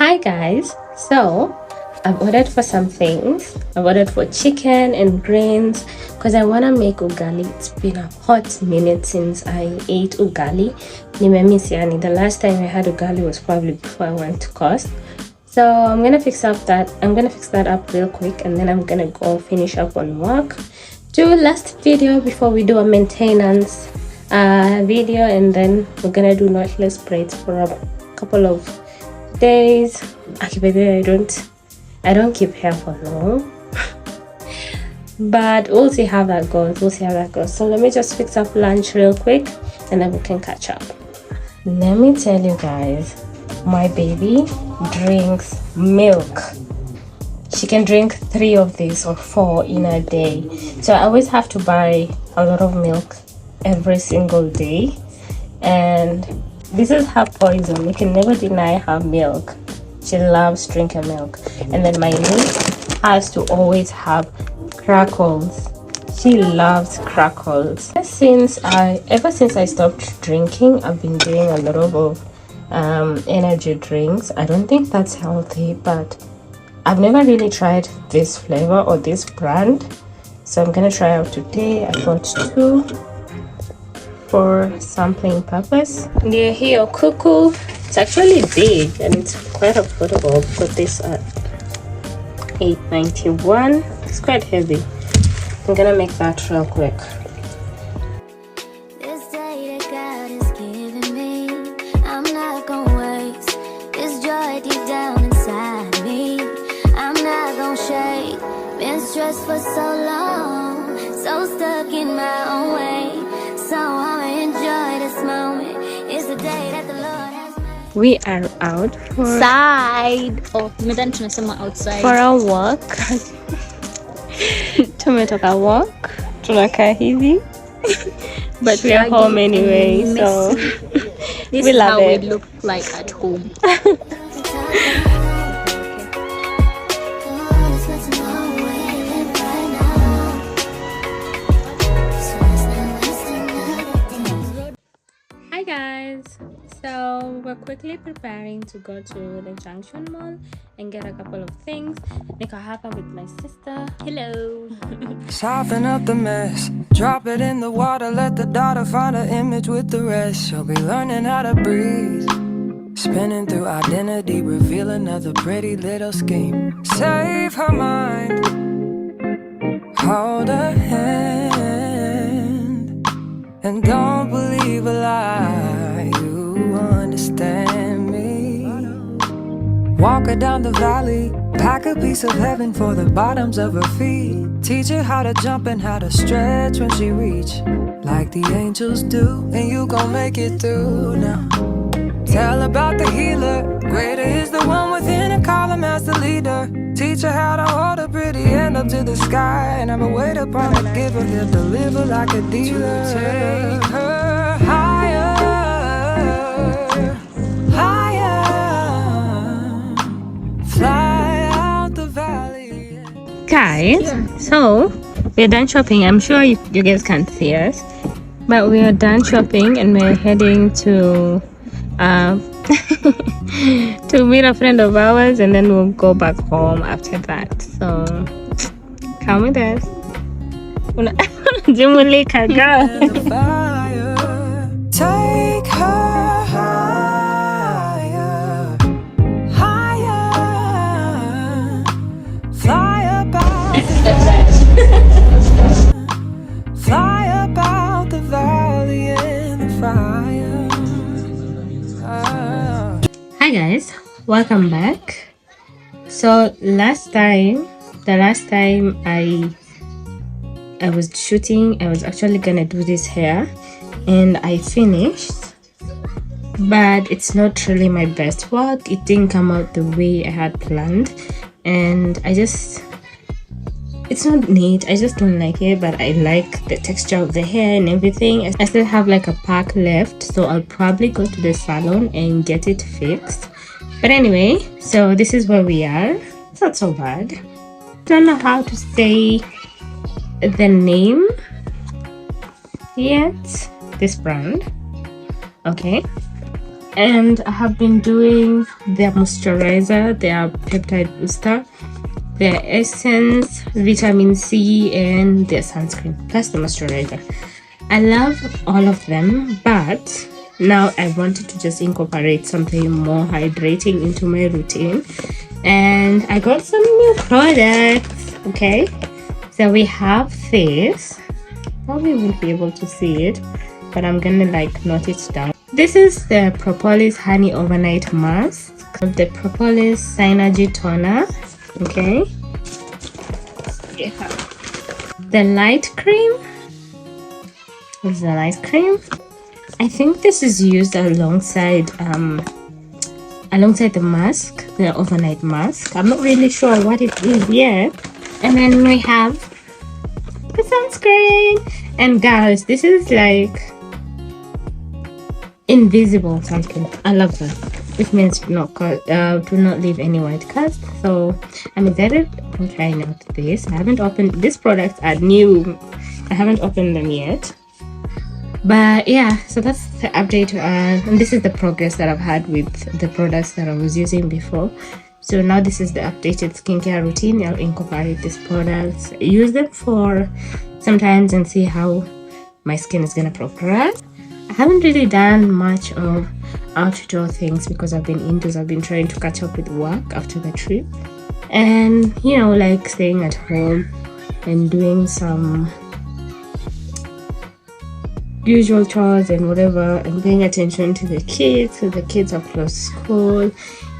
Hi guys, so I've ordered for some things. I've ordered for chicken and grains because I want to make ugali. It's been a hot minute since I ate ugali. Nimemiss yani. The last time I had ugali was probably before I went to COS. So I'm gonna fix that up real quick, and then I'm gonna go finish up on work. Do last video before we do a maintenance video, and then we're gonna do knotless braids for a couple of days. Actually, I don't keep hair for long. But we'll see how that goes. So let me just fix up lunch real quick, and then we can catch up. Let me tell you guys, my baby drinks milk. She can drink 3 of these or 4 in a day. So I always have to buy a lot of milk every single day, and this is her poison. You can never deny her milk. She loves drinking milk. And then my niece has to always have crackles. She loves crackles. Ever since I stopped drinking, I've been doing a lot of energy drinks. I don't think that's healthy, but I've never really tried this flavor or this brand, so I'm gonna try out today. I got 2 for sampling purpose. Near here, cuckoo. It's actually big and it's quite affordable. Got this at $8.91. It's quite heavy. I'm gonna make that real quick. This day that God has given me, I'm not gonna waste this joy deep down inside me. I'm not gonna shake. Been stressed for so long, so stuck in my own way. So I'ma enjoy this moment. It's the day that the Lord has made. We are out for outside for a walk. Tumetoka walk. Tunakaa hivi. But we are home anyway, so this we is love how it. we look like at home. Hi guys, so we're quickly preparing to go to the Junction Mall and get a couple of things. Nika hapa with my sister. Hello. Soften up the mess, drop it in the water, let the daughter find her image with the rest. She'll be learning how to breathe, spinning through identity, reveal another pretty little scheme. Save her mind, hold her hand, and don't believe a lie. You understand me. Walk her down the valley, pack a piece of heaven for the bottoms of her feet. Teach her how to jump and how to stretch when she reach, like the angels do, and you gon' make it through now. Tell about the healer, greater is the one within her, call him as the leader. Teach her how to hold a pretty hand up to the sky, and have a weight upon the giver, he'll deliver like a dealer. To take her higher, higher, fly out the valley. Guys, so we're done shopping. I'm sure you guys can't see us, but we are done shopping and we're heading to to meet a friend of ours, and then we'll go back home after that. So come with us. Jumulika, girl. Fire, take her higher, higher, fly about fly about the valley in the fire. Hi guys, welcome back. So the last time I was shooting, I was actually gonna do this hair and I finished, but it's not really my best work. It didn't come out the way I had planned, and it's not neat. I just don't like it, but I like the texture of the hair and everything. I still have like a pack left, so I'll probably go to the salon and get it fixed. But anyway, so this is where we are. It's not so bad. Don't know how to say the name yet, this brand. Okay, And I have been doing their moisturizer, their peptide booster, their essence, vitamin C, and their sunscreen, plus the moisturizer. I love all of them, but now I wanted to just incorporate something more hydrating into my routine, and I got some new products. Okay, so we have this. Probably won't be able to see it, but I'm gonna like note it down. This is the Propolis Honey Overnight Mask, the Propolis Synergy Toner. Okay, yeah. The light cream. This is the light cream. I think this is used alongside the mask, the overnight mask. I'm not really sure what it is yet. And then we have the sunscreen. And guys, this is like invisible sunscreen. I love that. It means do not leave any white cast. So I'm excited to trying out this. I haven't opened these products are new. I haven't opened them yet. But yeah, so that's the update, and this is the progress that I've had with the products that I was using before. So now this is the updated skincare routine. I'll incorporate these products, use them for sometimes, and see how my skin is gonna progress. I haven't really done much of outdoor things because I've been indoors. I've been trying to catch up with work after the trip, and like staying at home and doing some usual chores and whatever, and paying attention to the kids. So the kids are close to school,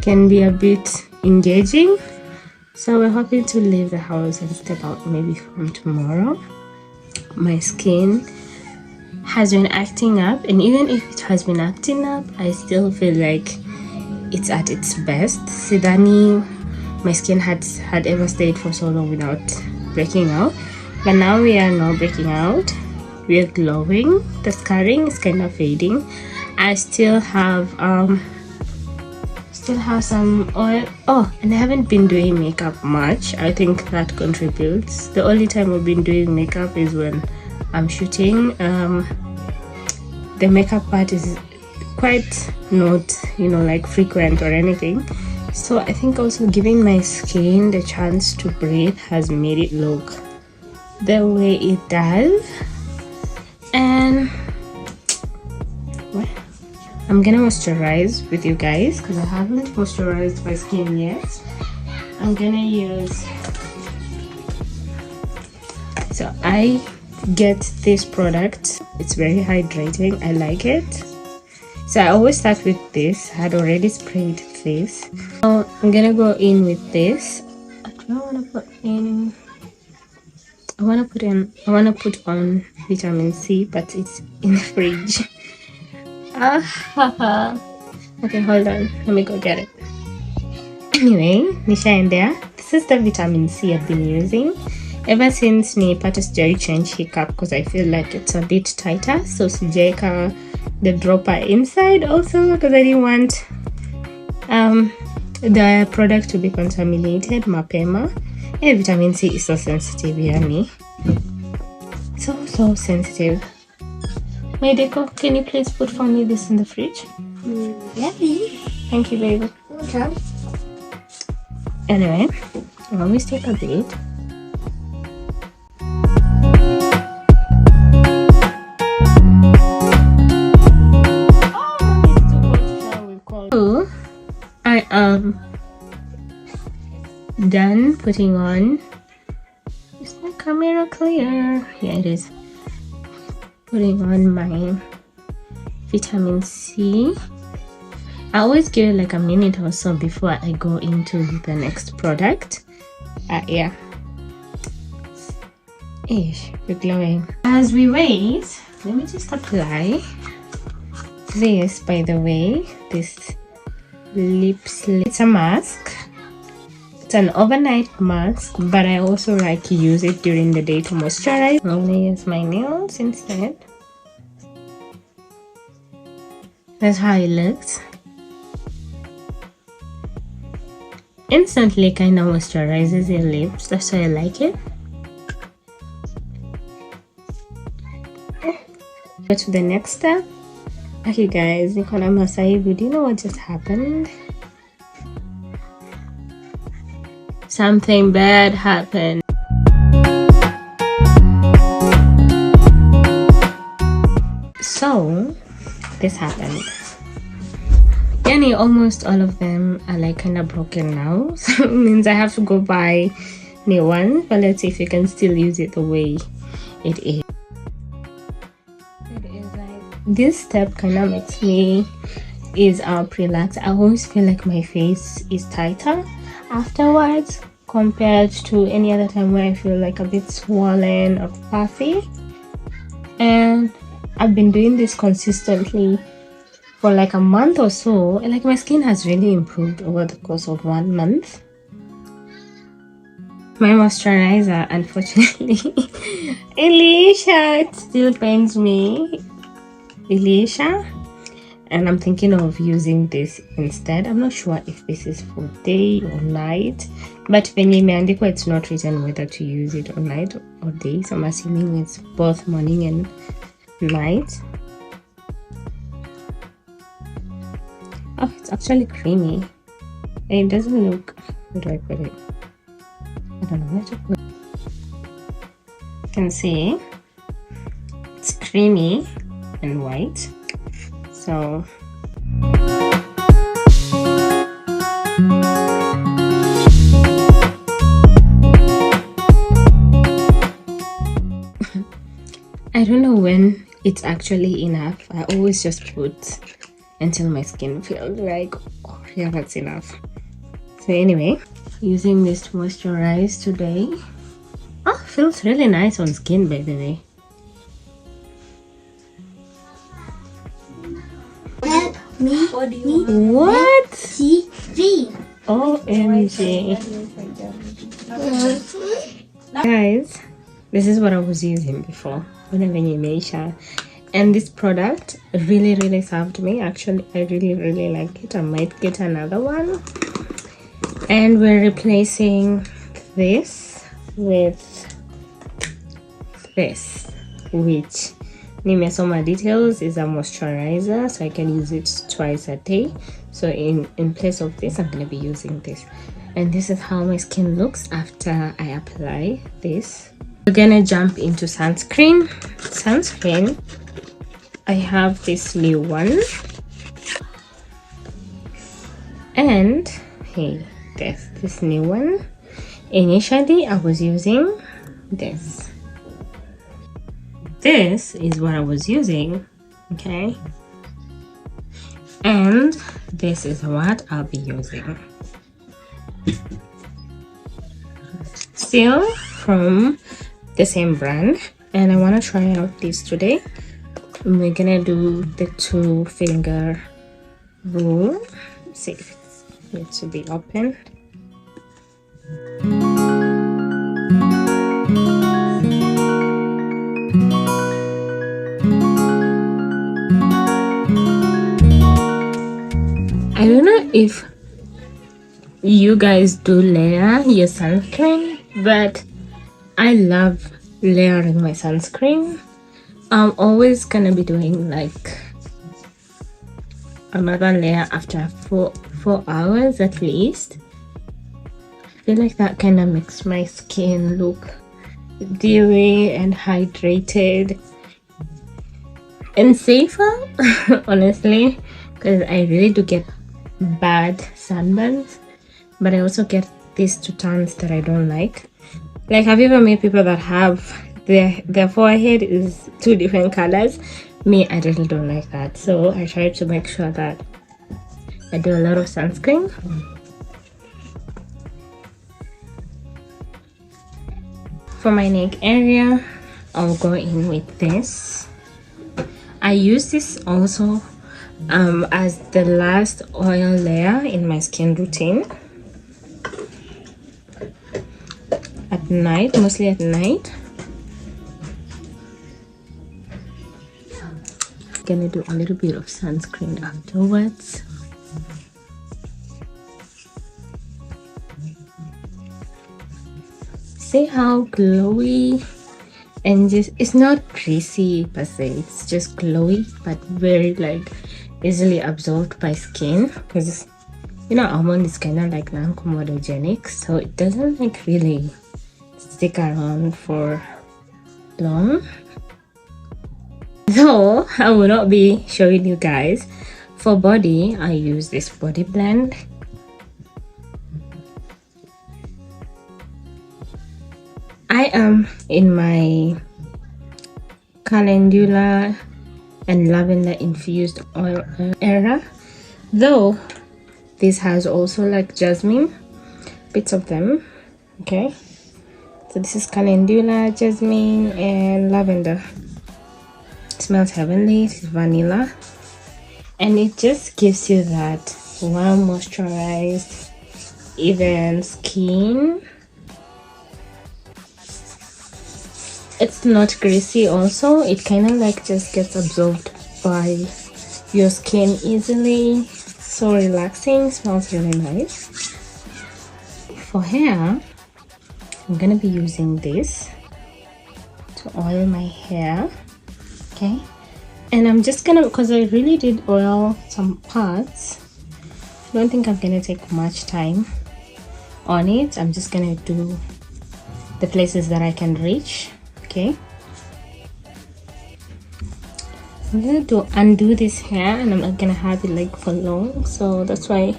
can be a bit engaging. So we're hoping to leave the house and step out maybe from tomorrow. My skin has been acting up, and even if it has been acting up, I still feel like it's at its best. Sidani, my skin had ever stayed for so long without breaking out, but now we are not breaking out. We are glowing. The scarring is kind of fading. I still have some oil. Oh, and I haven't been doing makeup much. I think that contributes. The only time we've been doing makeup is when I'm shooting. The makeup part is quite not like frequent or anything. So I think also giving my skin the chance to breathe has made it look the way it does. And I'm gonna moisturize with you guys because I haven't moisturized my skin yet. I'm gonna use, so I get this product. It's very hydrating. I like it. So I always start with this. I had already sprayed this. So I'm gonna go in with this. I don't want to put in. I want to put on vitamin C, but it's in the fridge. Okay, hold on. Let me go get it. Anyway, nisha in there. This is the vitamin C I've been using ever since nipata sijai change hiccup because I feel like it's a bit tighter. So sijaika the dropper inside also because I didn't want the product to be contaminated mapema. And vitamin C is so sensitive, yani. So sensitive. Medico, can you please put for me this in the fridge? Yeah. Thank you, baby. Okay. Anyway, I always take a bit. So I am done putting on. Is my camera clear? Yeah, it is. Putting on my vitamin C. I always give it like a minute or so before I go into the next product. Yeah. Ish, we're glowing. As we wait, let me just apply this, by the way. This it's a mask. It's an overnight mask, but I also like to use it during the day to moisturize. I'm gonna use my nails instead. That's how it looks. Instantly kind of moisturizes your lips. That's why I like it. Go to the next step. Okay guys, Nikona Masaibu, do you know what just happened? Something bad happened. So this happened. Yani almost all of them are like kind of broken now, so it means I have to go buy new one, but let's see if you can still use it the way it is. This step kind of makes me relax. I always feel like my face is tighter afterwards compared to any other time where I feel like a bit swollen or puffy. And I've been doing this consistently for like a month or so, and like my skin has really improved over the course of 1 month. My moisturizer, unfortunately, Alicia, it still pains me, Alicia, and I'm thinking of using this instead. I'm not sure if this is for day or night, but when imeandikwa it's not written whether to use it on night or day, so I'm assuming it's both morning and night. Oh, it's actually creamy. It doesn't look, where do I put it? I don't know where to put it. You can see it's creamy and white. So I don't know when it's actually enough. I always just put until my skin feels like, oh yeah, that's enough. So anyway, using this to moisturize today. Oh, feels really nice on skin, by the way. What? TV. OMG. Guys, this is what I was using before and this product really served me. Actually, I really like it. I might get another one. And we're replacing this with this, which nimesoma details is a moisturizer, so I can use it twice a day. So in place of this, I'm gonna be using this, and this is how my skin looks after I apply this. We're gonna jump into sunscreen. I have this new one, and hey, this new one. Initially I was using this is what I was using, okay, and this is what I'll be using. Still from the same brand, and I want to try out this today. We're gonna do the 2-finger rule. Let's see if it needs to be open. I don't know if you guys do layer your sunscreen, but I love layering my sunscreen. I'm always gonna be doing like another layer after 4 hours at least. I feel like that kind of makes my skin look dewy and hydrated and safer, honestly, because I really do get bad sunburns, but I also get these 2 tones that I don't like. Like, have you ever met people that have their forehead is 2 different colors? Me, I really don't like that, so I try to make sure that I do a lot of sunscreen. For my neck area, I'll go in with this. I use this also as the last oil layer in my skin routine at night, mostly at night. Gonna do a little bit of sunscreen afterwards. See how glowy and just it's not greasy per se, it's just glowy but very like easily absorbed by skin, because you know almond is kind of like non-comedogenic, so it doesn't like really stick around for long. So I will not be showing you guys. For body, I use this body blend. I am in my calendula and lavender infused oil era, though this has also like jasmine, bits of them. Okay, so this is calendula, jasmine and lavender. It smells heavenly. It's vanilla, and it just gives you that warm, moisturized, even skin. It's not greasy also, it kind of like just gets absorbed by your skin easily. So relaxing, smells really nice. For hair, I'm gonna be using this to oil my hair. Okay, and I'm just gonna, because I really did oil some parts, I don't think I'm gonna take much time on it. I'm just gonna do the places that I can reach. Okay, I'm gonna undo this hair, and I'm not gonna have it like for long, so that's why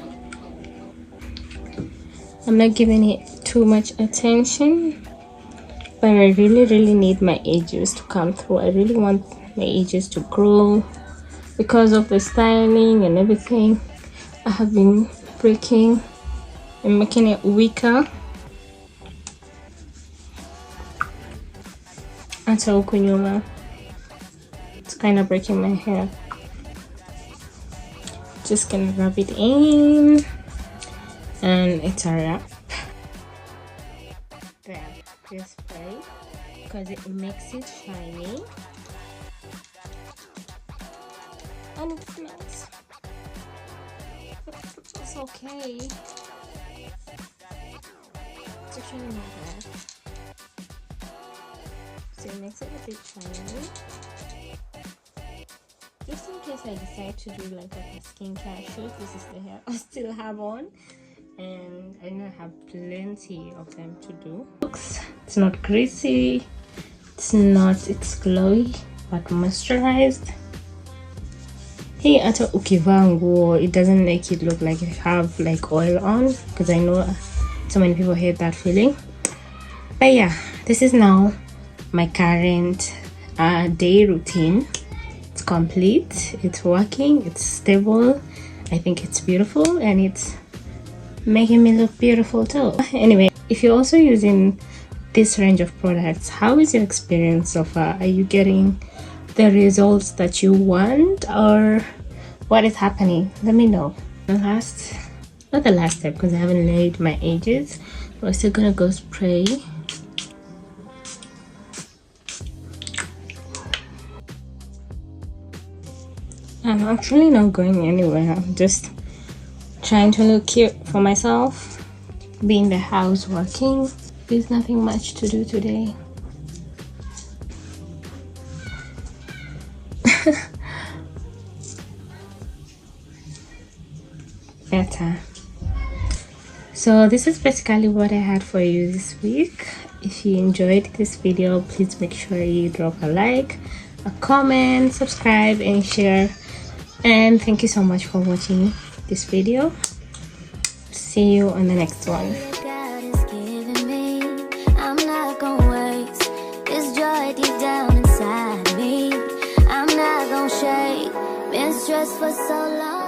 I'm not giving it too much attention. But I really need my edges to come through. I really want my edges to grow because of the styling and everything. I have been breaking and making it weaker. Until kunyuma, it's kind of breaking my hair. Just gonna rub it in, and it's a wrap. There, this spray, because it makes it shiny and it smells. It's okay. It's actually not bad. So it makes it a bit shiny. Just in case I decide to do like a skincare shoot, this is the hair I still have on, and I know I have plenty of them to do. It's not greasy, it's glowy but moisturized. Hey, ata ukivaa nguo, it doesn't make it look like you have like oil on, because I know so many people hate that feeling. But yeah, this is now my current day routine. It's complete, it's working, it's stable. I think it's beautiful, and it's making me look beautiful too. Anyway, if you're also using this range of products, how is your experience so far? Are you getting the results that you want, or what is happening? Let me know. Not the last step, because I haven't laid my edges. We're still gonna go spray. I'm actually not going anywhere. I'm just trying to look cute for myself. Be in the house working. There's nothing much to do today. Better. So this is basically what I had for you this week. If you enjoyed this video, please make sure you drop a like, a comment, subscribe and share. And thank you so much for watching this video. See you on the next one. God is giving me, I'm not gonna waste this joy deep down inside me. I'm not gonna shake, been stressed for so long.